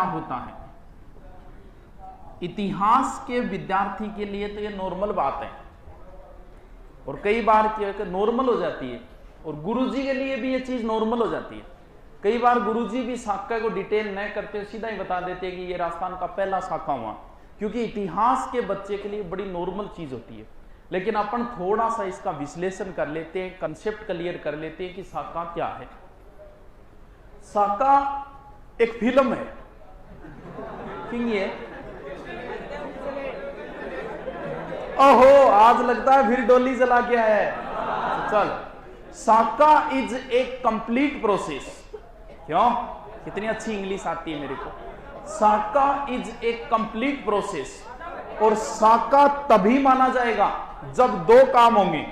होता है। इतिहास के विद्यार्थी के लिए तो ये नॉर्मल बात है और कई बार क्या नॉर्मल हो जाती है, और गुरुजी के लिए भी ये चीज नॉर्मल हो जाती है। कई बार गुरुजी भी साका को डिटेल न करते सीधा ही बता देते हैं कि ये राजस्थान का पहला साका हुआ, क्योंकि इतिहास के बच्चे के लिए बड़ी नॉर्मल चीज होती है। लेकिन अपन थोड़ा सा इसका विश्लेषण कर लेते हैं, कंसेप्ट क्लियर कर लेते हैं कि साका क्या है। साका एक फिल्म है, किंग ये ओहो आज लगता है फिर डोली जला के आया है। चल, साका इज ए कंप्लीट प्रोसेस। क्यों? कितनी अच्छी इंग्लिश आती है मेरे को। साका इज ए कंप्लीट प्रोसेस, और साका तभी माना जाएगा जब दो काम होंगे।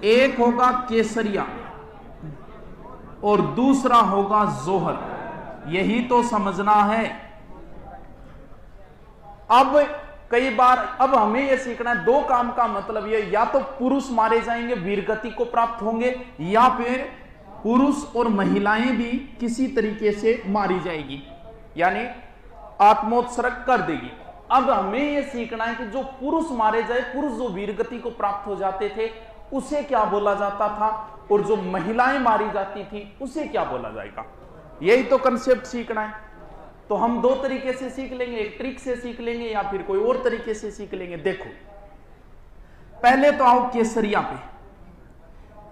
एक होगा केसरिया और दूसरा होगा जोहर। यही तो समझना है। अब कई बार अब हमें यह सीखना है, दो काम का मतलब ये, या तो पुरुष मारे जाएंगे वीरगति को प्राप्त होंगे, या फिर पुरुष और महिलाएं भी किसी तरीके से मारी जाएगी, यानी आत्मोत्सर्ग कर देगी। अब हमें यह सीखना है कि जो पुरुष मारे जाए, पुरुष जो वीरगति को प्राप्त हो जाते थे उसे क्या बोला जाता था, और जो महिलाएं मारी जाती थी उसे क्या बोला जाएगा। यही तो कंसेप्ट सीखना है। तो हम दो तरीके से सीख लेंगे, एक ट्रिक से सीख लेंगे या फिर कोई और तरीके से सीख लेंगे। देखो, पहले तो आओ केसरिया पे।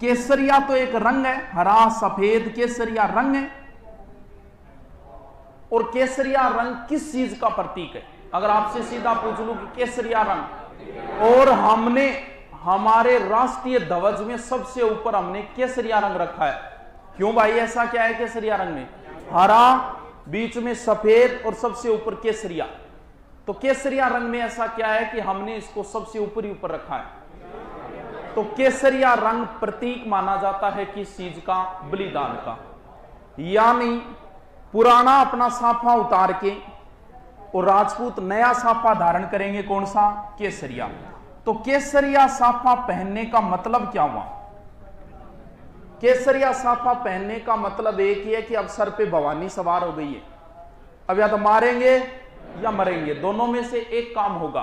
केसरिया तो एक रंग है, हरा सफेद केसरिया रंग है। और केसरिया रंग किस चीज का प्रतीक है? अगर आपसे सीधा पूछ लूं कि केसरिया रंग, और हमने हमारे राष्ट्रीय ध्वज में सबसे ऊपर हमने केसरिया रंग रखा है। क्यों भाई, ऐसा क्या है केसरिया रंग में? हरा, बीच में सफेद और सबसे ऊपर केसरिया। तो केसरिया रंग में ऐसा क्या है कि हमने इसको सबसे ऊपर ही ऊपर रखा है। तो केसरिया रंग प्रतीक माना जाता है किस चीज का? बलिदान का। यानी पुराना अपना साफा उतार के और राजपूत नया साफा धारण करेंगे, कौन सा? केसरिया। तो केसरिया साफा पहनने का मतलब क्या हुआ? केसरिया साफा पहनने का मतलब एक ही है कि अब सर पे भवानी सवार हो गई है, अब या तो मारेंगे या मरेंगे, दोनों में से एक काम होगा।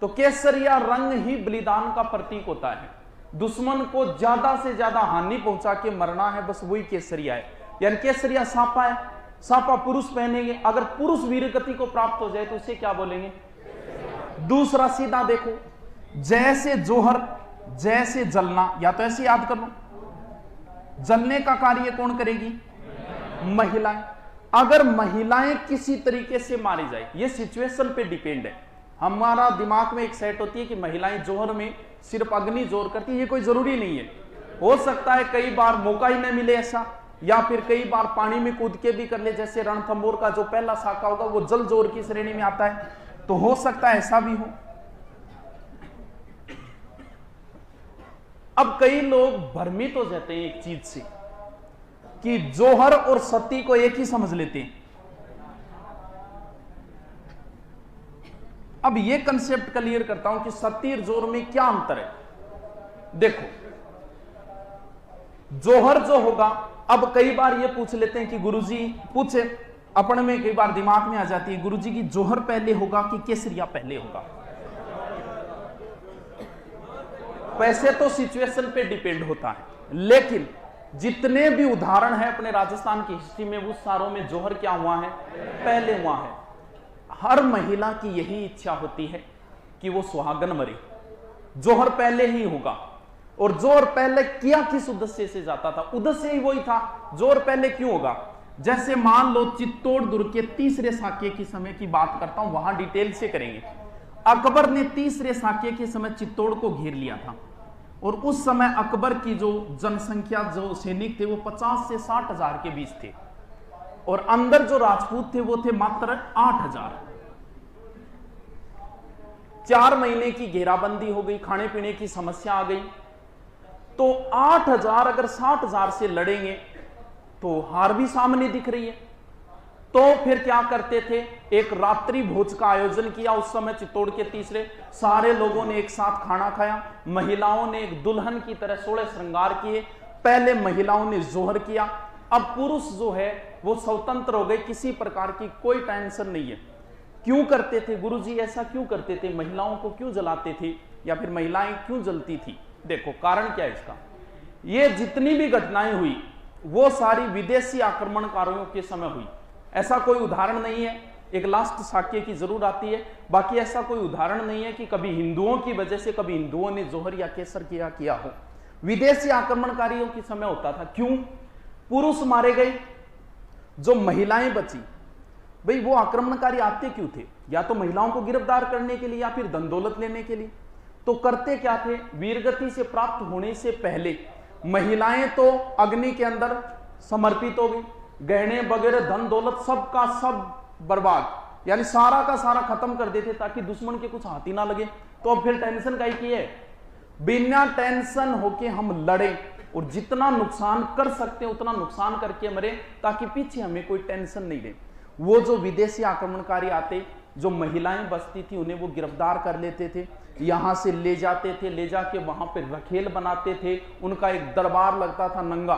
तो केसरिया रंग ही बलिदान का प्रतीक होता है। दुश्मन को ज्यादा से ज्यादा हानि पहुंचा के मरना है, बस वही केसरिया है। यानी केसरिया साफा है, साफा पुरुष पहनेंगे। अगर पुरुष वीरगति को प्राप्त हो जाए तो उसे क्या बोलेंगे? दूसरा सीधा देखो, जैसे जोहर, जैसे जलना, या तो ऐसे याद कर लो, जलने का कार्य कौन करेगी? महिलाएं। अगर महिलाएं किसी तरीके से मारी जाए, ये सिचुएशन पे डिपेंड है। हमारा दिमाग में एक सेट होती है कि महिलाएं जोहर में सिर्फ अग्नि जोर करती है, ये कोई जरूरी नहीं है। हो सकता है कई बार मौका ही न मिले ऐसा, या फिर कई बार पानी में कूद के भी कर ले, जैसे रणथंभौर का जो पहला साका होगा वो जल जोर की श्रेणी में आता है, तो हो सकता है ऐसा भी हो। अब कई लोग भ्रमित हो जाते हैं एक चीज से कि जोहर और सती को एक ही समझ लेते हैं। अब यह कंसेप्ट क्लियर करता हूं कि सती और जोहर में क्या अंतर है। देखो, जोहर जो होगा, अब कई बार ये पूछ लेते हैं कि गुरुजी पूछे, अपने में कई बार दिमाग में आ जाती है, गुरुजी की जोहर पहले होगा कि केसरिया पहले होगा? वैसे तो सिचुएशन पे डिपेंड होता है, लेकिन जितने भी उदाहरण हैं अपने राजस्थान की हिस्ट्री में, वो सारों में जोहर क्या हुआ है? पहले हुआ है। हर महिला की यही इच्छा होती है कि वो सुहागन मरे, जोहर पहले ही होगा। और जोहर पहले किया किस उद्देश्य से जाता था? उद्देश्य ही वही था, जोहर पहले क्यों होगा? जैसे मान लो चित्तौड़ दुर्ग के तीसरे साके की समय की बात करता हूं, वहां डिटेल से करेंगे। अकबर ने तीसरे साके के समय चित्तौड़ को घेर लिया था, और उस समय अकबर की जो जनसंख्या, जो सैनिक थे, वो 50 से 60 हजार के बीच थे, और अंदर जो राजपूत थे वो थे मात्र 8,000। 4 महीने की घेराबंदी हो गई, खाने पीने की समस्या आ गई, तो 8,000 अगर 60,000 से लड़ेंगे तो हार भी सामने दिख रही है। तो फिर क्या करते थे? एक रात्रि भोज का आयोजन किया। उस समय चित्तौड़ के तीसरे सारे लोगों ने एक साथ खाना खाया, महिलाओं ने एक दुल्हन की तरह 16 श्रृंगार किए। पहले महिलाओं ने जोहर किया, अब पुरुष जो है वो स्वतंत्र हो गए, किसी प्रकार की कोई टेंशन नहीं है। क्यों करते थे गुरुजी, ऐसा क्यों करते थे? महिलाओं को क्यों जलाते थे या फिर महिलाएं क्यों जलती थी? देखो कारण क्या है इसका। ये जितनी भी घटनाएं हुई वो सारी विदेशी आक्रमणकारियों के समय हुई। ऐसा कोई उदाहरण नहीं है, एक लास्ट साक्य की जरूर आती है, बाकी ऐसा कोई उदाहरण नहीं है कि कभी हिंदुओं की वजह से कभी हिंदुओं ने जोहर या केसर किया हो। विदेशी आक्रमणकारियों के समय होता था। क्यों? पुरुष मारे गए, जो महिलाएं बची। भाई वो आक्रमणकारी आते क्यों थे? या तो महिलाओं को गिरफ्तार करने के लिए या फिर धन दौलत लेने के लिए। तो करते क्या थे? वीरगति से प्राप्त होने से पहले महिलाएं तो अग्नि के अंदर समर्पित हो गई, गहने वगैरह धन दौलत सब का सब बर्बाद, यानी सारा का सारा खत्म कर देते ताकि दुश्मन के कुछ हाथ ही ना लगे। तो अब फिर टेंशन काहे की है? बिना टेंशन होके हम लड़े और जितना नुकसान कर सकते हैं उतना नुकसान करके मरे, ताकि पीछे हमें कोई टेंशन नहीं रहे। वो जो विदेशी आक्रमणकारी आते, जो महिलाएं बसती थी, उन्हें वो गिरफ्तार कर लेते थे, यहां से ले जाते थे, ले जाके वहां पे रखेल बनाते थे। उनका एक दरबार लगता था नंगा,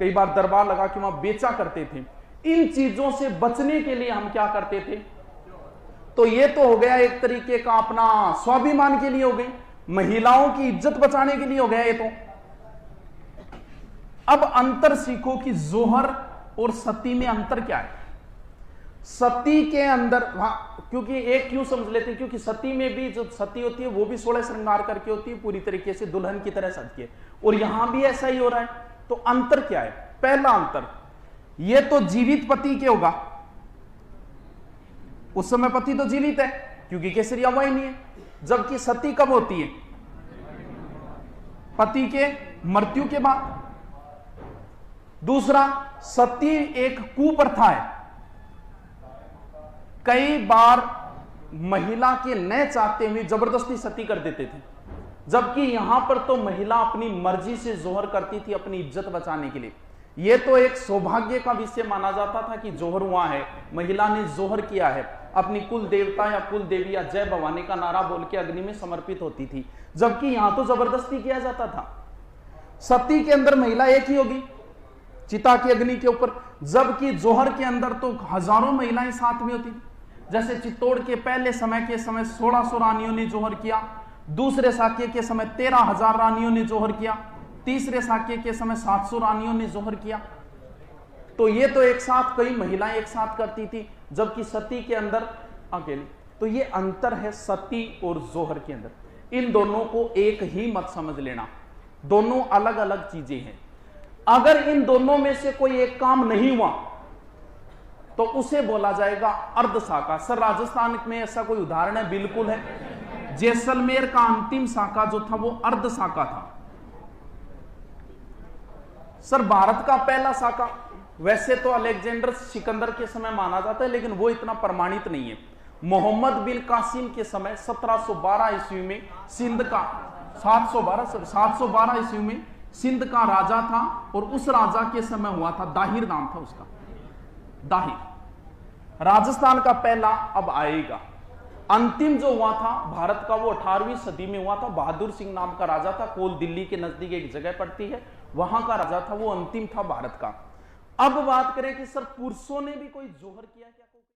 कई बार दरबार लगा के वहां बेचा करते थे। इन चीजों से बचने के लिए हम क्या करते थे? तो ये तो हो गया एक तरीके का अपना स्वाभिमान के लिए हो गई, महिलाओं की इज्जत बचाने के लिए हो गया ये तो। अब अंतर सीखो कि जोहर और सती में अंतर क्या है। सती के अंदर क्योंकि एक क्यों समझ लेते हैं, क्योंकि सती में भी जो सती होती है वो भी 16 श्रृंगार करके होती है, पूरी तरीके से दुल्हन की तरह सज के, और यहां भी ऐसा ही हो रहा है। तो अंतर क्या है? पहला अंतर, ये तो जीवित पति के होगा, उस समय पति तो जीवित है क्योंकि केसरिया हुआ ही नहीं है, जबकि सती कब होती है? पति के मृत्यु के बाद। दूसरा, सती एक कुप्रथा है, कई बार महिला के न चाहते हुए जबरदस्ती सती कर देते थे, जबकि यहां पर तो महिला अपनी मर्जी से जोहर करती थी अपनी इज्जत बचाने के लिए। यह तो एक सौभाग्य का विषय माना जाता था कि जोहर हुआ है, महिला ने जोहर किया है, अपनी कुल देवता या कुल देवी या जय भवानी का नारा बोल के अग्नि में समर्पित होती थी, जबकि यहां तो जबरदस्ती किया जाता था। सती के अंदर महिला एक ही होगी चिता की अग्नि के ऊपर, जबकि जोहर के अंदर तो हजारों महिलाएं साथ में होती थी। जैसे चित्तौड़ के पहले समय के समय 1600 रानियों ने जोहर किया, दूसरे साक्य के समय 13,000 रानियों ने जोहर किया, तीसरे साक्य के समय 700 रानियों ने जोहर किया। तो ये तो एक साथ कई महिलाएं एक साथ करती थी, जबकि सती के अंदर अकेली। तो ये अंतर है सती और जोहर के अंदर। इन दोनों को एक ही मत समझ लेना, दोनों अलग अलग चीजें हैं। अगर इन दोनों में से कोई एक काम नहीं हुआ तो उसे बोला जाएगा अर्धशाखा। सर राजस्थान में ऐसा कोई उदाहरण है? बिल्कुल है। जैसलमेर का अंतिम शाखा जो था वो अर्धशाखा था। सर भारत का पहला शाखा वैसे तो अलेक्जेंडर सिकंदर के समय माना जाता है, लेकिन वो इतना प्रमाणित नहीं है। मोहम्मद बिन कासिम के समय 1712 ईस्वी में सिंध का 712 ईस्वी में सिंध का राजा था, और उस राजा के समय हुआ था, दाहिर नाम था उसका, दाहिर। राजस्थान का पहला अब आएगा। अंतिम जो हुआ था भारत का वो 18वीं सदी में हुआ था। बहादुर सिंह नाम का राजा था, कोल दिल्ली के नजदीक एक जगह पड़ती है, वहां का राजा था, वो अंतिम था भारत का। अब बात करें कि सर पुरुषों ने भी कोई जोहर किया क्या?